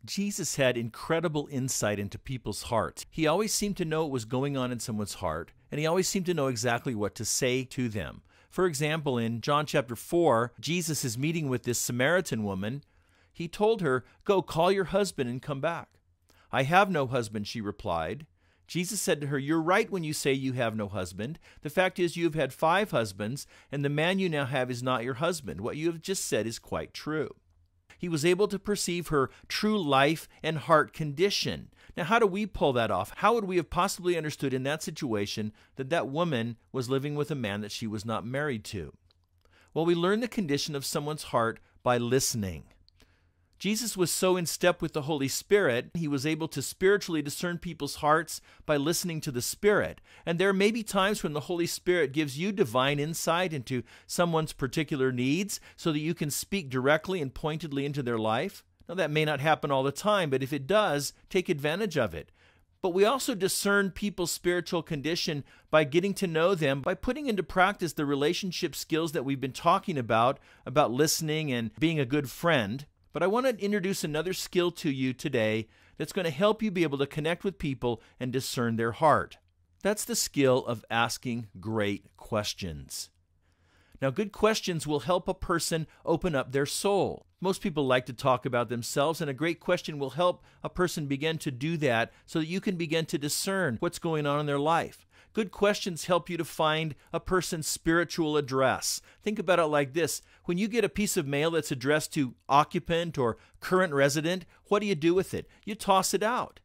Jesus had incredible insight into people's hearts. He always seemed to know what was going on in someone's heart, and he always seemed to know exactly what to say to them. For example, in John chapter 4, Jesus is meeting with this Samaritan woman. He told her, "Go, call your husband and come back." "I have no husband," she replied. Jesus said to her, "You're right when you say you have no husband. The fact is you have had 5 husbands, and the man you now have is not your husband. What you have just said is quite true." He was able to perceive her true life and heart condition. Now, how do we pull that off? How would we have possibly understood in that situation that that woman was living with a man that she was not married to? Well, we learn the condition of someone's heart by listening. Jesus was so in step with the Holy Spirit, he was able to spiritually discern people's hearts by listening to the Spirit. And there may be times when the Holy Spirit gives you divine insight into someone's particular needs so that you can speak directly and pointedly into their life. Now, that may not happen all the time, but if it does, take advantage of it. But we also discern people's spiritual condition by getting to know them, by putting into practice the relationship skills that we've been talking about listening and being a good friend. But I want to introduce another skill to you today that's going to help you be able to connect with people and discern their heart. That's the skill of asking great questions. Now, good questions will help a person open up their soul. Most people like to talk about themselves, and a great question will help a person begin to do that so that you can begin to discern what's going on in their life. Good questions help you to find a person's spiritual address. Think about it like this. When you get a piece of mail that's addressed to occupant or current resident, what do you do with it? You toss it out.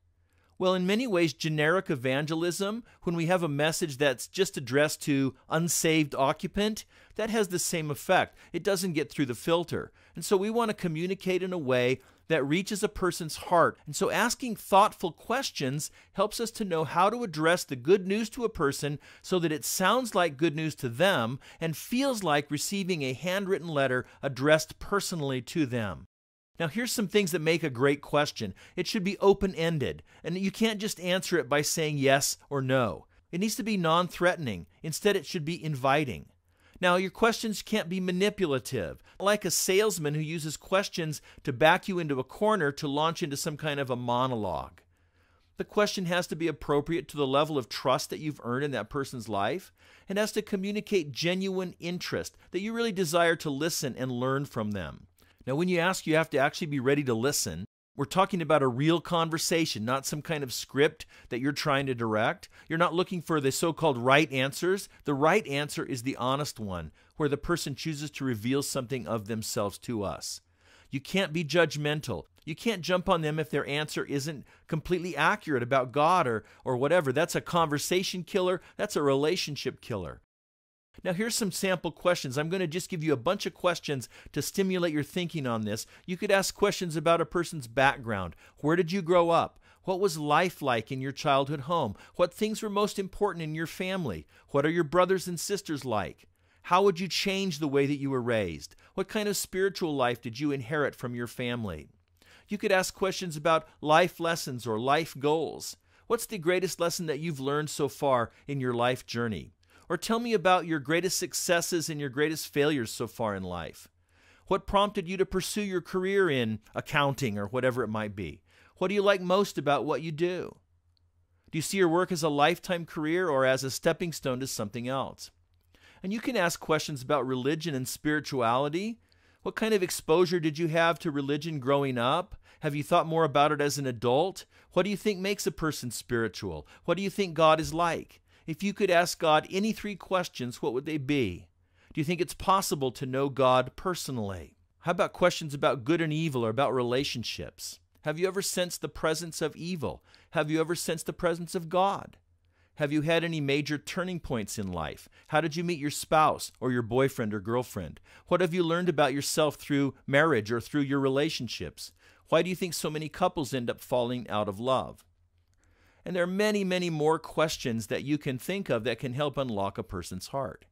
Well, in many ways, generic evangelism, when we have a message that's just addressed to unsaved occupant, that has the same effect. It doesn't get through the filter. And so we want to communicate in a way that reaches a person's heart. And so asking thoughtful questions helps us to know how to address the good news to a person so that it sounds like good news to them and feels like receiving a handwritten letter addressed personally to them. Now, here's some things that make a great question. It should be open-ended, and you can't just answer it by saying yes or no. It needs to be non-threatening. Instead, it should be inviting. Now, your questions can't be manipulative, like a salesman who uses questions to back you into a corner to launch into some kind of a monologue. The question has to be appropriate to the level of trust that you've earned in that person's life, and has to communicate genuine interest, that you really desire to listen and learn from them. Now, when you ask, you have to actually be ready to listen. We're talking about a real conversation, not some kind of script that you're trying to direct. You're not looking for the so-called right answers. The right answer is the honest one, where the person chooses to reveal something of themselves to us. You can't be judgmental. You can't jump on them if their answer isn't completely accurate about God or whatever. That's a conversation killer. That's a relationship killer. Now, here's some sample questions. I'm going to just give you a bunch of questions to stimulate your thinking on this. You could ask questions about a person's background. Where did you grow up? What was life like in your childhood home? What things were most important in your family? What are your brothers and sisters like? How would you change the way that you were raised? What kind of spiritual life did you inherit from your family? You could ask questions about life lessons or life goals. What's the greatest lesson that you've learned so far in your life journey? Or tell me about your greatest successes and your greatest failures so far in life. What prompted you to pursue your career in accounting or whatever it might be? What do you like most about what you do? Do you see your work as a lifetime career or as a stepping stone to something else? And you can ask questions about religion and spirituality. What kind of exposure did you have to religion growing up? Have you thought more about it as an adult? What do you think makes a person spiritual? What do you think God is like? If you could ask God any 3 questions, what would they be? Do you think it's possible to know God personally? How about questions about good and evil or about relationships? Have you ever sensed the presence of evil? Have you ever sensed the presence of God? Have you had any major turning points in life? How did you meet your spouse or your boyfriend or girlfriend? What have you learned about yourself through marriage or through your relationships? Why do you think so many couples end up falling out of love? And there are many, many more questions that you can think of that can help unlock a person's heart.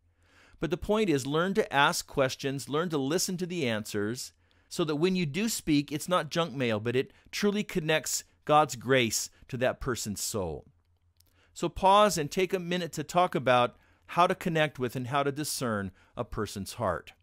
But the point is, learn to ask questions, learn to listen to the answers, so that when you do speak, it's not junk mail, but it truly connects God's grace to that person's soul. So pause and take a minute to talk about how to connect with and how to discern a person's heart.